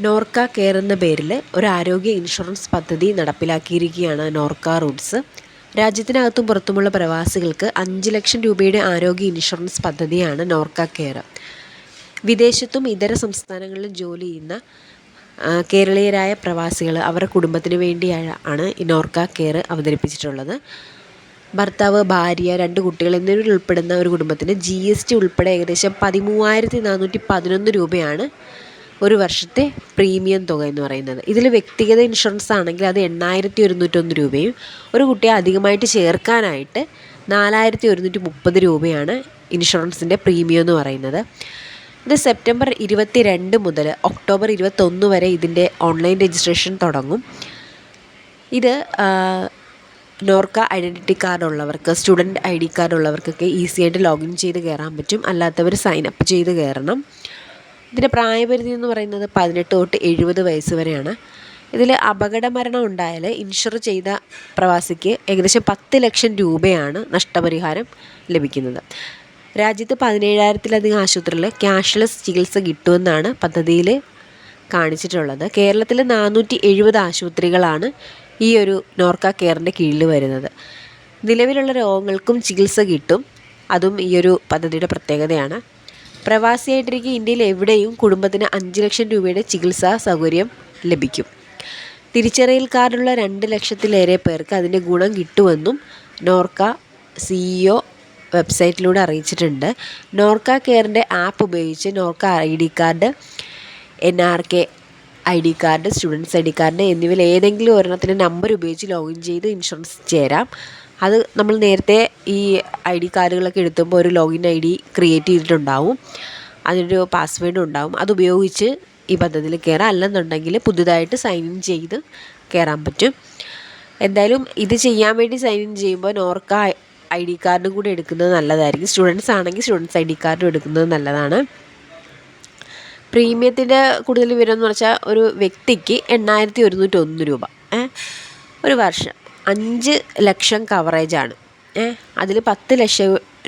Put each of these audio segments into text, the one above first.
Norka care എന്ന പേരിൽ ഒരു ആരോഗ്യ ഇൻഷുറൻസ് പദ്ധതി നടപ്പിലാക്കിയിരിക്കുകയാണ് നോർക്ക റൂട്ട്സ്. രാജ്യത്തിനകത്തും പുറത്തുമുള്ള പ്രവാസികൾക്ക് 5 ലക്ഷം രൂപയുടെ ആരോഗ്യ ഇൻഷുറൻസ് പദ്ധതിയാണ് നോർക്ക കെയർ. വിദേശത്തും ഇതര സംസ്ഥാനങ്ങളിലും ജോലി ചെയ്യുന്ന കേരളീയരായ പ്രവാസികൾ അവരുടെ കുടുംബത്തിന് വേണ്ടിയാണ് ഈ നോർക്ക കെയർ അവതരിപ്പിച്ചിട്ടുള്ളത്. ഭർത്താവ്, ഭാര്യ, 2 കുട്ടികൾ എന്നിവരുൾപ്പെടുന്ന ഒരു കുടുംബത്തിന് GST ഉൾപ്പെടെ ഏകദേശം 13,411 രൂപയാണ് ഒരു വർഷത്തെ പ്രീമിയം തുക എന്ന് പറയുന്നത്. ഇതിൽ വ്യക്തിഗത ഇൻഷുറൻസ് ആണെങ്കിൽ അത് 8,101 രൂപയും ഒരു കുട്ടിയെ അധികമായിട്ട് ചേർക്കാനായിട്ട് 4,130 രൂപയാണ് ഇൻഷുറൻസിൻ്റെ പ്രീമിയം എന്ന് പറയുന്നത്. ഇത് സെപ്റ്റംബർ 22 മുതൽ ഒക്ടോബർ 21 വരെ ഇതിൻ്റെ ഓൺലൈൻ രജിസ്ട്രേഷൻ തുടങ്ങും. ഇത് നോർക്ക ഐഡൻറ്റിറ്റി കാർഡ് ഉള്ളവർക്ക്, സ്റ്റുഡൻറ്റ് ID കാർഡ് ഉള്ളവർക്കൊക്കെ ഈസി ആയിട്ട് ലോഗിൻ ചെയ്ത് കയറാൻ പറ്റും. അല്ലാത്തവർ സൈനപ്പ് ചെയ്ത് കയറണം. ഇതിൻ്റെ പ്രായപരിധി എന്ന് പറയുന്നത് 18 തൊട്ട് 70 വയസ്സ് വരെയാണ്. ഇതിൽ അപകടമരണം ഉണ്ടായാൽ ഇൻഷുർ ചെയ്ത പ്രവാസിക്ക് ഏകദേശം 10 ലക്ഷം രൂപയാണ് നഷ്ടപരിഹാരം ലഭിക്കുന്നത്. രാജ്യത്ത് 17,000-ലധികം ആശുപത്രികളിൽ ക്യാഷ്ലെസ് ചികിത്സ കിട്ടുമെന്നാണ് പദ്ധതിയിൽ കാണിച്ചിട്ടുള്ളത്. കേരളത്തിൽ 470 ആശുപത്രികളാണ് ഈ ഒരു നോർക്ക കെയറിൻ്റെ കീഴിൽ വരുന്നത്. നിലവിലുള്ള രോഗങ്ങൾക്കും ചികിത്സ കിട്ടും. അതും ഈ ഒരു പദ്ധതിയുടെ പ്രത്യേകതയാണ്. പ്രവാസിയായിട്ടിരിക്കെ ഇന്ത്യയിൽ എവിടെയും കുടുംബത്തിന് 5 ലക്ഷം രൂപയുടെ ചികിത്സാ സൗകര്യം ലഭിക്കും. തിരിച്ചറിയൽ കാർഡുള്ള 2 ലക്ഷത്തിലേറെ പേർക്ക് അതിൻ്റെ ഗുണം കിട്ടുമെന്നും നോർക്ക CEO വെബ്സൈറ്റിലൂടെ അറിയിച്ചിട്ടുണ്ട്. നോർക്ക കെയറിൻ്റെ ആപ്പ് ഉപയോഗിച്ച് Norka ID card, NRK ID card, students ID card എന്നിവയിൽ ഏതെങ്കിലും ഒരെണ്ണത്തിൻ്റെ നമ്പർ ഉപയോഗിച്ച് ലോഗിൻ ചെയ്ത് ഇൻഷുറൻസ് ചേരാം. അത് നമ്മൾ നേരത്തെ ഈ ID കാർഡുകളൊക്കെ എടുത്തുമ്പോൾ ഒരു ലോഗിൻ ID ക്രിയേറ്റ് ചെയ്തിട്ടുണ്ടാവും, അതിനൊരു പാസ്വേഡും ഉണ്ടാവും. അതുപയോഗിച്ച് ഈ പദ്ധതിയിൽ കയറാം. അല്ലെന്നുണ്ടെങ്കിൽ പുതുതായിട്ട് സൈൻ ഇൻ ചെയ്ത് കയറാൻ പറ്റും. എന്തായാലും ഇത് ചെയ്യാൻ വേണ്ടി സൈൻ ഇൻ ചെയ്യുമ്പോൾ നോർക്ക ID കാർഡും കൂടി എടുക്കുന്നത് നല്ലതായിരിക്കും. സ്റ്റുഡൻസ് ആണെങ്കിൽ സ്റ്റുഡൻസ് ID കാർഡും എടുക്കുന്നത് നല്ലതാണ്. പ്രീമിയത്തിൻ്റെ കൂടുതൽ വിവരം എന്ന് വെച്ചാൽ ഒരു വ്യക്തിക്ക് 8,101 രൂപ ഒരു വർഷം 5 ലക്ഷം കവറേജാണ്. അതിൽ 10 ലക്ഷം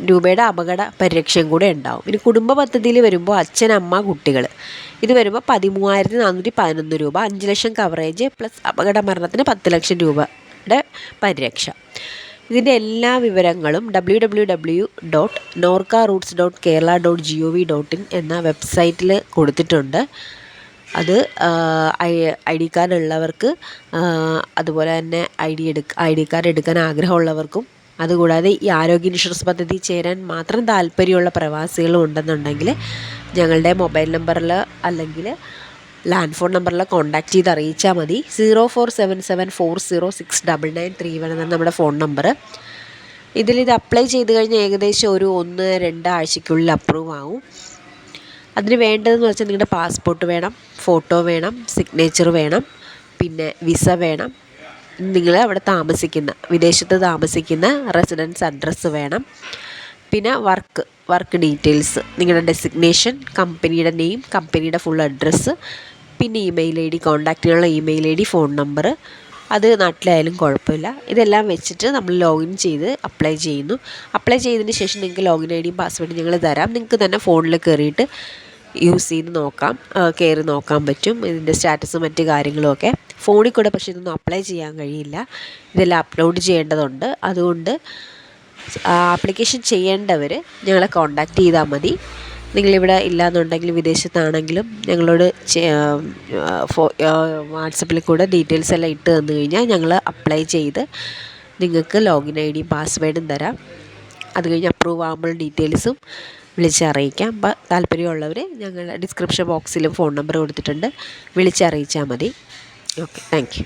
രൂപയുടെ അപകട പരിരക്ഷയും കൂടെ ഉണ്ടാവും. ഇനി കുടുംബ പദ്ധതിയിൽ വരുമ്പോൾ അച്ഛൻ, അമ്മ, കുട്ടികൾ ഇത് വരുമ്പോൾ 13,411 രൂപ, 5 ലക്ഷം കവറേജ് പ്ലസ് അപകട മരണത്തിന് 10 ലക്ഷം രൂപയുടെ പരിരക്ഷ. ഇതിൻ്റെ എല്ലാ വിവരങ്ങളും www.norcaroots.kerala.gov.in എന്ന വെബ്സൈറ്റിൽ കൊടുത്തിട്ടുണ്ട്. അത് ID കാർഡ് ഉള്ളവർക്ക്, അതുപോലെ തന്നെ ID കാർഡ് എടുക്കാൻ ആഗ്രഹമുള്ളവർക്കും, അതുകൂടാതെ ഈ ആരോഗ്യ ഇൻഷുറൻസ് പദ്ധതി ചേരാൻ മാത്രം താല്പര്യമുള്ള പ്രവാസികളും ഉണ്ടെന്നുണ്ടെങ്കിൽ ഞങ്ങളുടെ മൊബൈൽ നമ്പറിൽ അല്ലെങ്കിൽ ലാൻഡ് ഫോൺ നമ്പറിൽ കോൺടാക്റ്റ് ചെയ്ത് അറിയിച്ചാൽ മതി. 0477406991 എന്നാണ് നമ്മുടെ ഫോൺ നമ്പർ. ഇതിലിത് അപ്ലൈ ചെയ്ത് കഴിഞ്ഞാൽ ഏകദേശം ഒരു 1-2 ആഴ്ചയ്ക്കുള്ളിൽ അപ്രൂവ് ആവും. അതിന് വേണ്ടതെന്ന് വെച്ചാൽ നിങ്ങളുടെ പാസ്പോർട്ട് വേണം, ഫോട്ടോ വേണം, സിഗ്നേച്ചർ വേണം, പിന്നെ വിസ വേണം, നിങ്ങൾ അവിടെ വിദേശത്ത് താമസിക്കുന്ന റെസിഡൻസ് അഡ്രസ്സ് വേണം, പിന്നെ വർക്ക് ഡീറ്റെയിൽസ്, നിങ്ങളുടെ ഡെസിഗ്നേഷൻ, കമ്പനിയുടെ നെയിം, കമ്പനിയുടെ ഫുൾ അഡ്രസ്സ്, പിന്നെ ഇമെയിൽ ID, കോൺടാക്റ്റ് ചെയ്യാനുള്ള ഇമെയിൽ ID, ഫോൺ നമ്പർ, അത് നാട്ടിലായാലും കുഴപ്പമില്ല. ഇതെല്ലാം വെച്ചിട്ട് നമ്മൾ ലോഗിൻ ചെയ്ത് അപ്ലൈ ചെയ്യുന്നു. അപ്ലൈ ചെയ്തതിന് ശേഷം നിങ്ങൾക്ക് ലോഗിൻ ID യും പാസ്വേഡും ഞങ്ങൾ തരാം. നിങ്ങൾക്ക് തന്നെ ഫോണിൽ കയറിയിട്ട് യൂസ് ചെയ്ത് കയറി നോക്കാൻ പറ്റും. ഇതിൻ്റെ സ്റ്റാറ്റസും മറ്റ് കാര്യങ്ങളുമൊക്കെ ഫോണിൽ കൂടെ. പക്ഷേ ഇതൊന്നും അപ്ലൈ ചെയ്യാൻ കഴിയില്ല, ഇതെല്ലാം അപ്ലോഡ് ചെയ്യേണ്ടതുണ്ട്. അതുകൊണ്ട് ആപ്ലിക്കേഷൻ ചെയ്യേണ്ടവർ ഞങ്ങളെ കോൺടാക്റ്റ് ചെയ്താൽ മതി. നിങ്ങളിവിടെ ഇല്ലയെന്നുണ്ടെങ്കിൽ വിദേശത്താണെങ്കിലും ഞങ്ങളോട് വാട്സപ്പിൽ കൂടെ ഡീറ്റെയിൽസ് എല്ലാം ഇട്ട് തന്നു കഴിഞ്ഞാൽ ഞങ്ങൾ അപ്ലൈ ചെയ്ത് നിങ്ങൾക്ക് ലോഗിൻ ID യും പാസ്വേഡും തരാം. അത് കഴിഞ്ഞ് അപ്രൂവ് ആകുമ്പോൾ ഡീറ്റെയിൽസും വിളിച്ചറിയിക്കാം. താല്പര്യമുള്ളവർ ഞങ്ങൾ ഡിസ്ക്രിപ്ഷൻ ബോക്സിലും ഫോൺ നമ്പർ കൊടുത്തിട്ടുണ്ട്, വിളിച്ചറിയിച്ചാൽ മതി. Okay, thank you.